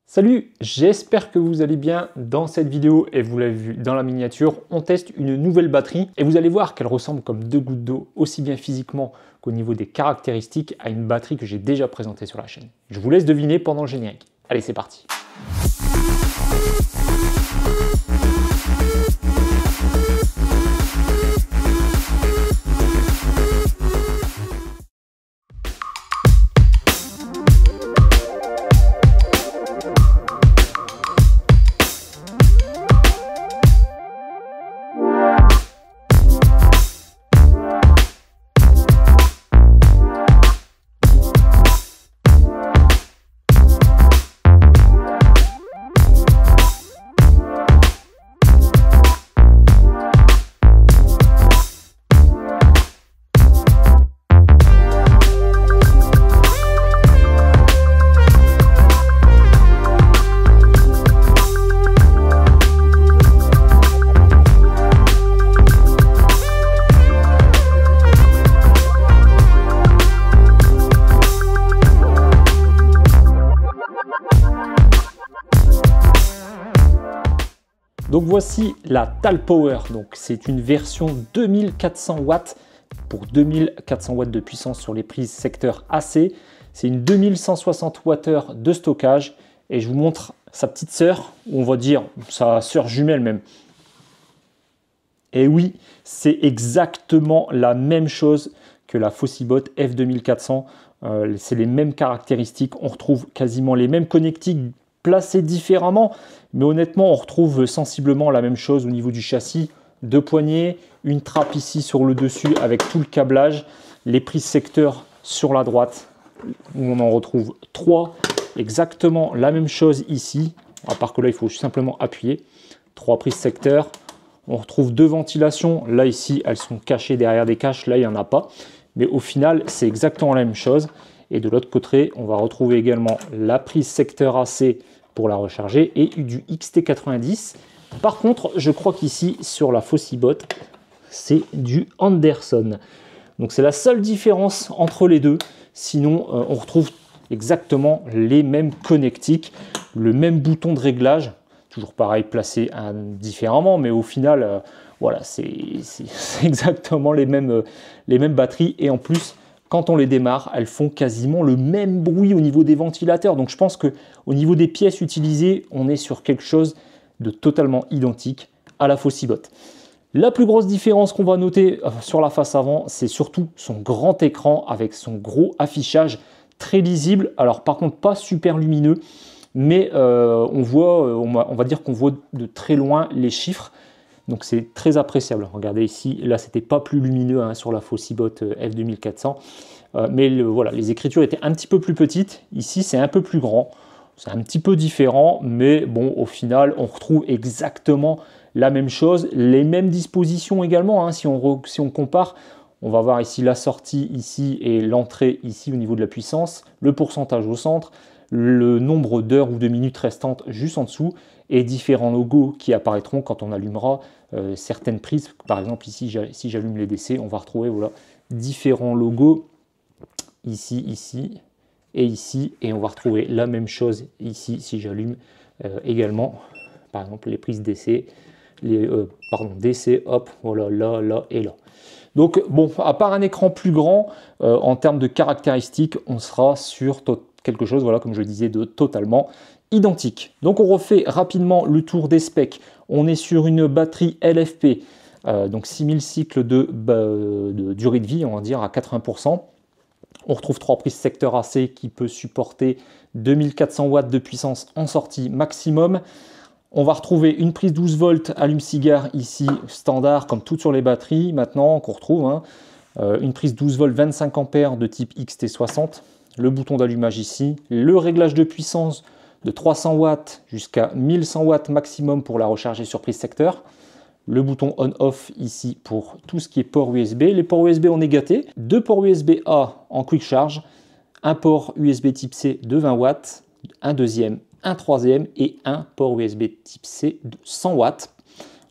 Salut, j'espère que vous allez bien. Dans cette vidéo, et vous l'avez vu dans la miniature, on teste une nouvelle batterie et vous allez voir qu'elle ressemble comme deux gouttes d'eau, aussi bien physiquement qu'au niveau des caractéristiques, à une batterie que j'ai déjà présentée sur la chaîne. Je vous laisse deviner pendant le générique. Allez, c'est parti. Donc voici la Talpower, donc c'est une version 2400 watts pour 2400 watts de puissance sur les prises secteur AC. C'est une 2160 Wh de stockage et je vous montre sa petite sœur, ou on va dire sa sœur jumelle même. Et oui, c'est exactement la même chose que la Fossibot F2400. C'est les mêmes caractéristiques, on retrouve quasiment les mêmes connectiques placés différemment, mais honnêtement on retrouve sensiblement la même chose au niveau du châssis. Deux poignées, une trappe ici sur le dessus avec tout le câblage, les prises secteur sur la droite où on en retrouve trois, exactement la même chose ici, à part que là il faut simplement appuyer. Trois prises secteur, on retrouve deux ventilations, là ici elles sont cachées derrière des caches, là il n'y en a pas, mais au final c'est exactement la même chose. Et de l'autre côté on va retrouver également la prise secteur AC pour la recharger et du XT90. Par contre, je crois qu'ici, sur la Fossibot, c'est du Anderson. Donc c'est la seule différence entre les deux. Sinon, on retrouve exactement les mêmes connectiques, le même bouton de réglage, toujours pareil, placé différemment, mais au final, voilà, c'est exactement les mêmes batteries. Et en plus, quand on les démarre, elles font quasiment le même bruit au niveau des ventilateurs. Donc je pense qu'au niveau des pièces utilisées, on est sur quelque chose de totalement identique à la Fossibot. La plus grosse différence qu'on va noter sur la face avant, c'est surtout son grand écran avec son gros affichage très lisible. Alors par contre, pas super lumineux, mais on va dire qu'on voit de très loin les chiffres. Donc c'est très appréciable. Regardez ici, là c'était pas plus lumineux sur la Fossibot F2400, mais voilà, les écritures étaient un petit peu plus petites. Ici c'est un peu plus grand, c'est un petit peu différent, mais bon, au final on retrouve exactement la même chose, les mêmes dispositions également. Si on compare, on va voir ici la sortie ici et l'entrée ici au niveau de la puissance, le pourcentage au centre, le nombre d'heures ou de minutes restantes juste en dessous, et différents logos qui apparaîtront quand on allumera certaines prises. Par exemple ici, si j'allume les DC, on va retrouver voilà, différents logos ici, ici et ici, et on va retrouver la même chose ici si j'allume également par exemple les prises DC, DC, hop, voilà, là et là. Donc bon, à part un écran plus grand, en termes de caractéristiques, on sera sur quelque chose, voilà, comme je le disais, de totalement identique. Donc on refait rapidement le tour des specs. On est sur une batterie LFP, donc 6000 cycles de durée de vie, on va dire à 80%. On retrouve trois prises secteur AC qui peut supporter 2400 watts de puissance en sortie maximum. On va retrouver une prise 12 volts allume-cigare ici, standard, comme toutes sur les batteries maintenant qu'on retrouve. Une prise 12 volts 25 ampères de type XT60. Le bouton d'allumage ici. Le réglage de puissance de 300 watts jusqu'à 1100 watts maximum pour la recharger sur prise secteur. Le bouton on-off ici pour tout ce qui est port USB. Les ports USB on est gâtés. Deux ports USB-A en quick charge. Un port USB type C de 20 watts. Un deuxième, un troisième et un port USB type C de 100 watts.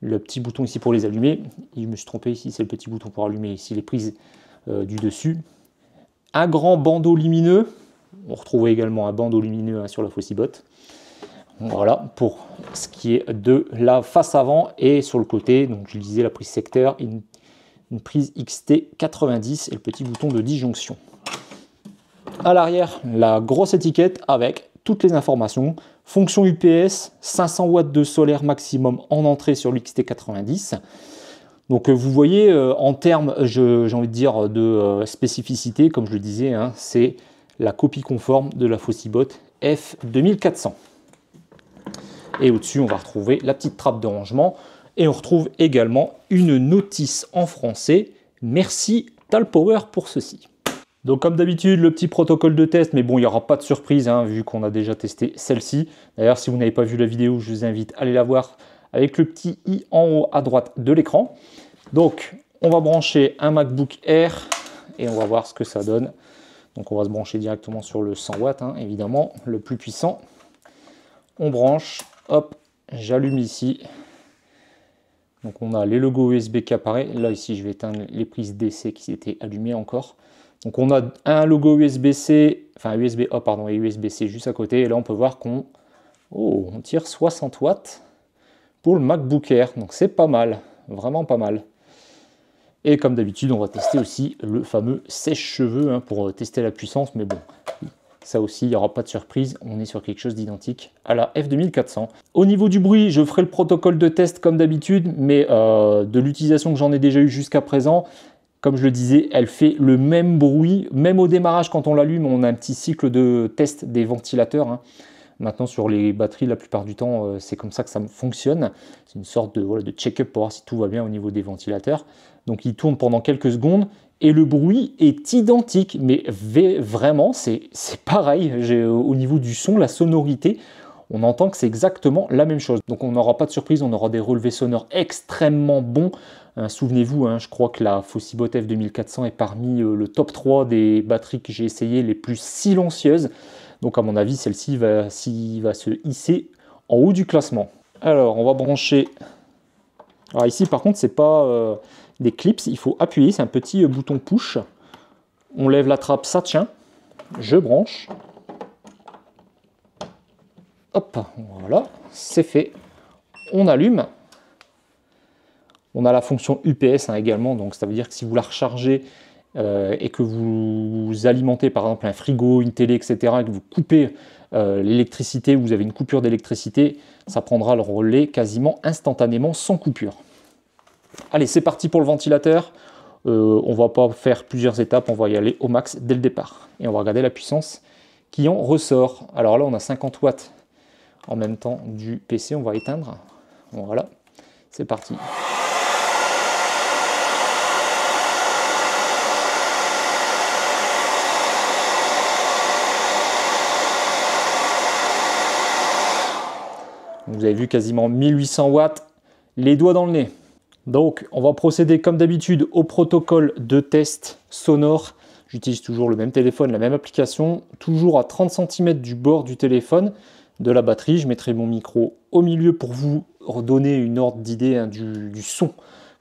Le petit bouton ici pour les allumer. Je me suis trompé ici, c'est le petit bouton pour allumer ici les prises du dessus. Un grand bandeau lumineux. On retrouve également un bandeau lumineux sur la Fossibot. Voilà pour ce qui est de la face avant. Et sur le côté, donc je disais la prise secteur, une prise XT90 et le petit bouton de disjonction. À l'arrière, la grosse étiquette avec toutes les informations. Fonction UPS, 500 watts de solaire maximum en entrée sur l'XT90. Donc vous voyez, en termes, j'ai envie de dire, de spécificité, comme je le disais, hein, c'est la copie conforme de la Fossibot F2400. Et au-dessus, on va retrouver la petite trappe de rangement. Et on retrouve également une notice en français. Merci Talpower pour ceci. Donc comme d'habitude, le petit protocole de test, mais bon, il n'y aura pas de surprise, hein, vu qu'on a déjà testé celle-ci. D'ailleurs, si vous n'avez pas vu la vidéo, je vous invite à aller la voir avec le petit i en haut à droite de l'écran. Donc, on va brancher un MacBook Air et on va voir ce que ça donne. Donc, on va se brancher directement sur le 100 watts, hein, évidemment, le plus puissant. On branche, hop, j'allume ici. Donc, on a les logos USB qui apparaissent. Là, ici, je vais éteindre les prises DC qui étaient allumées encore. Donc, on a un logo USB-C, enfin USB-A, pardon, et USB-C juste à côté. Et là, on peut voir qu'on on tire 60 watts pour le MacBook Air. Donc, c'est pas mal, vraiment pas mal. Et comme d'habitude, on va tester aussi le fameux sèche-cheveux, hein, pour tester la puissance. Mais bon, ça aussi, il n'y aura pas de surprise. On est sur quelque chose d'identique à la F2400. Au niveau du bruit, je ferai le protocole de test comme d'habitude, mais de l'utilisation que j'en ai déjà eu jusqu'à présent, comme je le disais, elle fait le même bruit. Même au démarrage, quand on l'allume, on a un petit cycle de test des ventilateurs, hein. Maintenant, sur les batteries, la plupart du temps, c'est comme ça que ça fonctionne. C'est une sorte de, voilà, de check-up pour voir si tout va bien au niveau des ventilateurs. Donc, il tourne pendant quelques secondes et le bruit est identique. Mais vraiment, c'est pareil. Au niveau du son, la sonorité, on entend que c'est exactement la même chose. Donc, on n'aura pas de surprise. On aura des relevés sonores extrêmement bons. Souvenez-vous, hein, je crois que la Fossibot F2400 est parmi le top 3 des batteries que j'ai essayées les plus silencieuses. Donc à mon avis, celle-ci va se hisser en haut du classement. Alors, on va brancher... Alors ici, par contre, c'est pas des clips, il faut appuyer, c'est un petit bouton push. On lève la trappe, ça tient. Je branche. Hop, voilà, c'est fait. On allume. On a la fonction UPS, hein, également, donc ça veut dire que si vous la rechargez et que vous alimentez par exemple un frigo, une télé, etc., et que vous coupez l'électricité, vous avez une coupure d'électricité, ça prendra le relais quasiment instantanément sans coupure. Allez, c'est parti pour le ventilateur. On va pas faire plusieurs étapes, on va y aller au max dès le départ. Et on va regarder la puissance qui en ressort. Alors là, on a 50 watts en même temps du PC, on va éteindre. Voilà, c'est parti. Vous avez vu quasiment 1800 watts, les doigts dans le nez. Donc, on va procéder comme d'habitude au protocole de test sonore. J'utilise toujours le même téléphone, la même application, toujours à 30 cm du bord du téléphone, de la batterie. Je mettrai mon micro au milieu pour vous redonner une ordre d'idée, hein, du son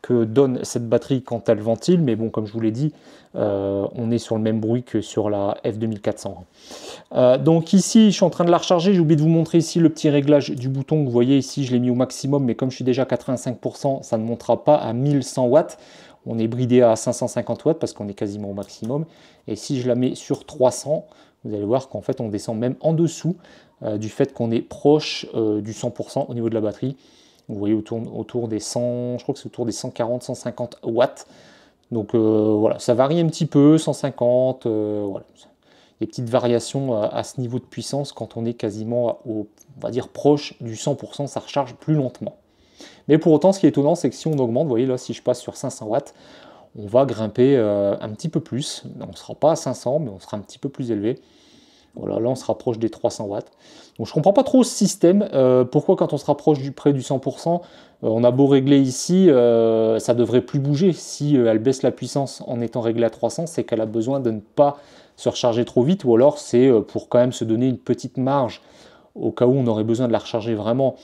que donne cette batterie quand elle ventile. Mais bon, comme je vous l'ai dit, on est sur le même bruit que sur la F2400. Donc ici, je suis en train de la recharger. J'ai oublié de vous montrer ici le petit réglage du bouton. Vous voyez ici, je l'ai mis au maximum, mais comme je suis déjà à 85%, ça ne montera pas à 1100 watts. On est bridé à 550 watts parce qu'on est quasiment au maximum. Et si je la mets sur 300, vous allez voir qu'en fait, on descend même en dessous du fait qu'on est proche du 100% au niveau de la batterie. Vous voyez autour des 100, je crois que c'est autour des 140-150 watts. Donc voilà, ça varie un petit peu, 150, voilà. Des petites variations à ce niveau de puissance quand on est quasiment, on va dire, proche du 100%, ça recharge plus lentement. Mais pour autant, ce qui est étonnant, c'est que si on augmente, vous voyez là, si je passe sur 500 watts, on va grimper un petit peu plus. On ne sera pas à 500, mais on sera un petit peu plus élevé. Voilà, là, on se rapproche des 300 watts. Donc, je ne comprends pas trop ce système. Pourquoi, quand on se rapproche près du 100%, on a beau régler ici, ça ne devrait plus bouger. Si elle baisse la puissance en étant réglée à 300, c'est qu'elle a besoin de ne pas se recharger trop vite, ou alors c'est pour quand même se donner une petite marge au cas où on aurait besoin de la recharger vraiment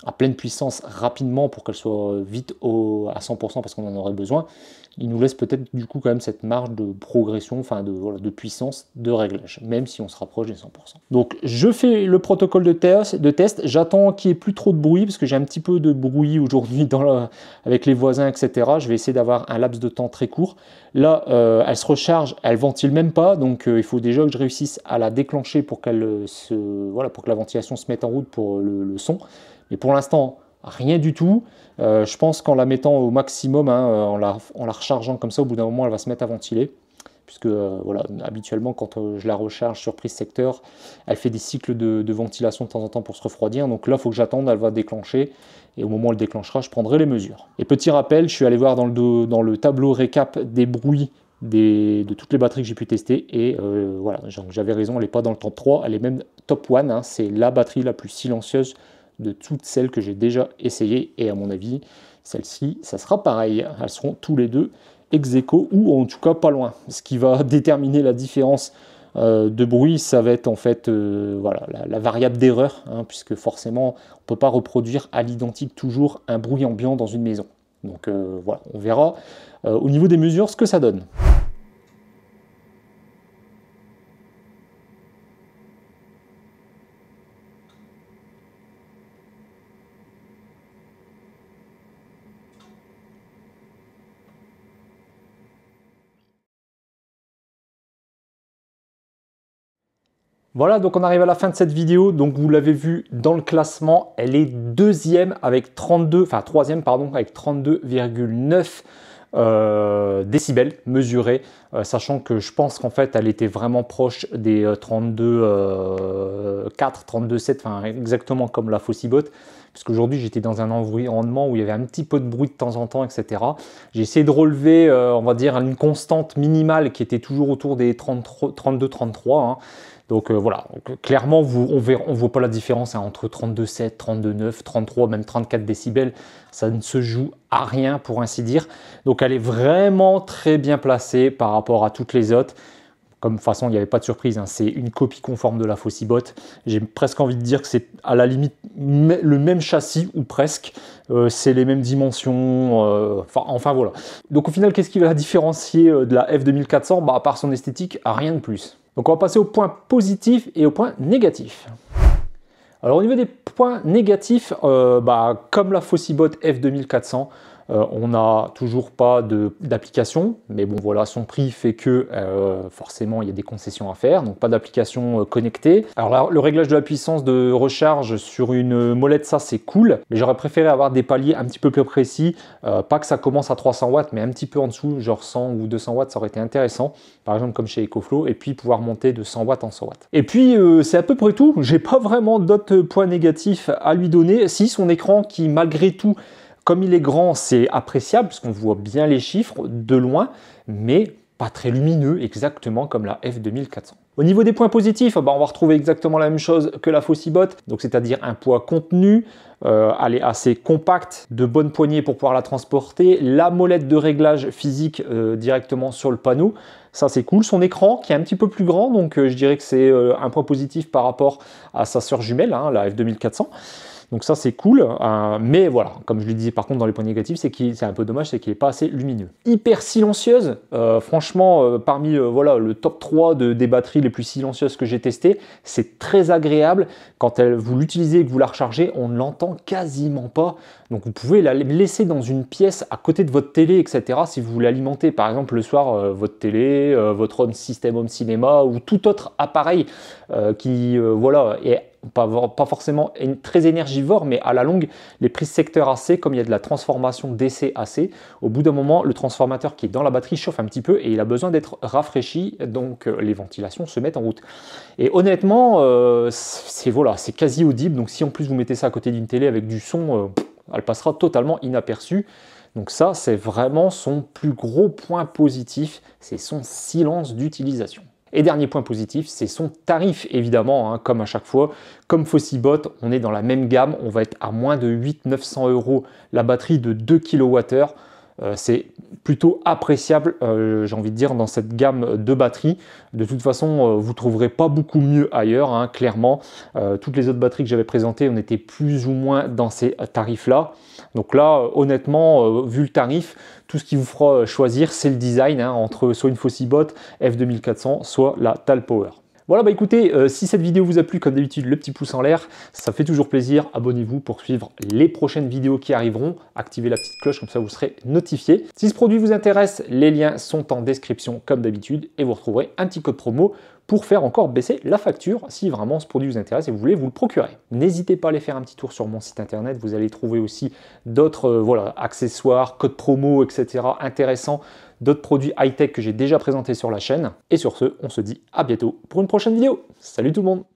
à pleine puissance rapidement pour qu'elle soit vite à 100% parce qu'on en aurait besoin, il nous laisse peut-être du coup quand même cette marge de progression, enfin de puissance de réglage, même si on se rapproche des 100%. Donc je fais le protocole de test, j'attends qu'il n'y ait plus trop de bruit, parce que j'ai un petit peu de bruit aujourd'hui avec les voisins, etc. Je vais essayer d'avoir un laps de temps très court. Là, elle se recharge, elle ventile même pas, donc il faut déjà que je réussisse à la déclencher pour pour que la ventilation se mette en route pour le son. Mais pour l'instant, rien du tout. Je pense qu'en la mettant au maximum, hein, en la rechargeant comme ça, au bout d'un moment, elle va se mettre à ventiler. Puisque voilà, habituellement, quand je la recharge sur prise secteur, elle fait des cycles de ventilation de temps en temps pour se refroidir. Donc là, il faut que j'attende, elle va déclencher. Et au moment où elle déclenchera, je prendrai les mesures. Et petit rappel, je suis allé voir dans le tableau récap des bruits de toutes les batteries que j'ai pu tester. Et voilà, j'avais raison, elle n'est pas dans le top 3, elle est même top 1. Hein, c'est la batterie la plus silencieuse de toutes celles que j'ai déjà essayées, et à mon avis, celle-ci, ça sera pareil. Elles seront tous les deux ex-aequo, ou en tout cas pas loin. Ce qui va déterminer la différence de bruit, ça va être en fait voilà, la variable d'erreur, hein, puisque forcément, on ne peut pas reproduire à l'identique toujours un bruit ambiant dans une maison. Donc voilà, on verra au niveau des mesures ce que ça donne. Voilà, donc on arrive à la fin de cette vidéo. Donc vous l'avez vu dans le classement, elle est deuxième avec 32, enfin troisième pardon, avec 32,9 décibels mesurés, sachant que je pense qu'en fait elle était vraiment proche des 32,4, 32,7, enfin exactement comme la Fossibot, puisqu'aujourd'hui j'étais dans un environnement où il y avait un petit peu de bruit de temps en temps, etc. J'ai essayé de relever, on va dire, une constante minimale qui était toujours autour des 32-33. Hein. Donc voilà, donc, clairement, on ne voit pas la différence hein, entre 32,7, 32,9, 33, même 34 décibels. Ça ne se joue à rien, pour ainsi dire. Donc elle est vraiment très bien placée par rapport à toutes les autres. Comme de toute façon, il n'y avait pas de surprise, hein, c'est une copie conforme de la Fossibot. J'ai presque envie de dire que c'est à la limite le même châssis, ou presque. C'est les mêmes dimensions, enfin voilà. Donc au final, qu'est-ce qui va la différencier de la F2400 ? Bah, à part son esthétique, rien de plus. Donc on va passer au point positif et au point négatif. Alors au niveau des points négatifs, comme la Fossibot F2400, on n'a toujours pas d'application, mais bon voilà, son prix fait que forcément il y a des concessions à faire, donc pas d'application connectée. Alors là, le réglage de la puissance de recharge sur une molette, ça c'est cool, mais j'aurais préféré avoir des paliers un petit peu plus précis, pas que ça commence à 300 watts, mais un petit peu en dessous, genre 100 ou 200 watts, ça aurait été intéressant, par exemple comme chez EcoFlow, et puis pouvoir monter de 100 watts en 100 watts. Et puis c'est à peu près tout, j'ai pas vraiment d'autres points négatifs à lui donner, si son écran qui malgré tout, comme il est grand, c'est appréciable parce qu'on voit bien les chiffres de loin, mais pas très lumineux, exactement comme la F2400. Au niveau des points positifs, on va retrouver exactement la même chose que la Fossibot, donc c'est-à-dire un poids contenu, elle est assez compacte, de bonne poignée pour pouvoir la transporter, la molette de réglage physique directement sur le panneau, ça c'est cool. Son écran qui est un petit peu plus grand, donc je dirais que c'est un point positif par rapport à sa sœur jumelle, hein, la F2400. Donc ça c'est cool, mais voilà, comme je le disais par contre dans les points négatifs, c'est un peu dommage, c'est qu'il n'est pas assez lumineux. Hyper silencieuse, franchement parmi voilà, le top 3 des batteries les plus silencieuses que j'ai testées, c'est très agréable. Quand vous l'utilisez et que vous la rechargez, on ne l'entend quasiment pas. Donc vous pouvez la laisser dans une pièce à côté de votre télé, etc. Si vous voulez alimenter par exemple le soir votre télé, votre home system, home cinéma ou tout autre appareil qui voilà, est pas forcément très énergivore, mais à la longue, les prises secteur AC, comme il y a de la transformation DC AC, au bout d'un moment, le transformateur qui est dans la batterie chauffe un petit peu et il a besoin d'être rafraîchi, donc les ventilations se mettent en route. Et honnêtement, c'est quasi audible, donc si en plus vous mettez ça à côté d'une télé avec du son, elle passera totalement inaperçue. Donc ça, c'est vraiment son plus gros point positif, c'est son silence d'utilisation. Et dernier point positif, c'est son tarif, évidemment, hein, comme à chaque fois. Comme Fossibot, on est dans la même gamme, on va être à moins de 800-900 € la batterie de 2 kWh. c'est plutôt appréciable, j'ai envie de dire, dans cette gamme de batteries. De toute façon, vous ne trouverez pas beaucoup mieux ailleurs, hein, clairement. Toutes les autres batteries que j'avais présentées, on était plus ou moins dans ces tarifs-là. Donc là, honnêtement, vu le tarif, tout ce qui vous fera choisir, c'est le design, hein, entre soit une Fossibot F2400, soit la Talpower. Voilà, bah écoutez, si cette vidéo vous a plu, comme d'habitude, le petit pouce en l'air, ça fait toujours plaisir. Abonnez-vous pour suivre les prochaines vidéos qui arriveront. Activez la petite cloche, comme ça vous serez notifié. Si ce produit vous intéresse, les liens sont en description comme d'habitude et vous retrouverez un petit code promo pour faire encore baisser la facture si vraiment ce produit vous intéresse et vous voulez vous le procurer. N'hésitez pas à aller faire un petit tour sur mon site internet, vous allez trouver aussi d'autres voilà, accessoires, codes promo, etc. intéressants, d'autres produits high-tech que j'ai déjà présentés sur la chaîne. Et sur ce, on se dit à bientôt pour une prochaine vidéo. Salut tout le monde!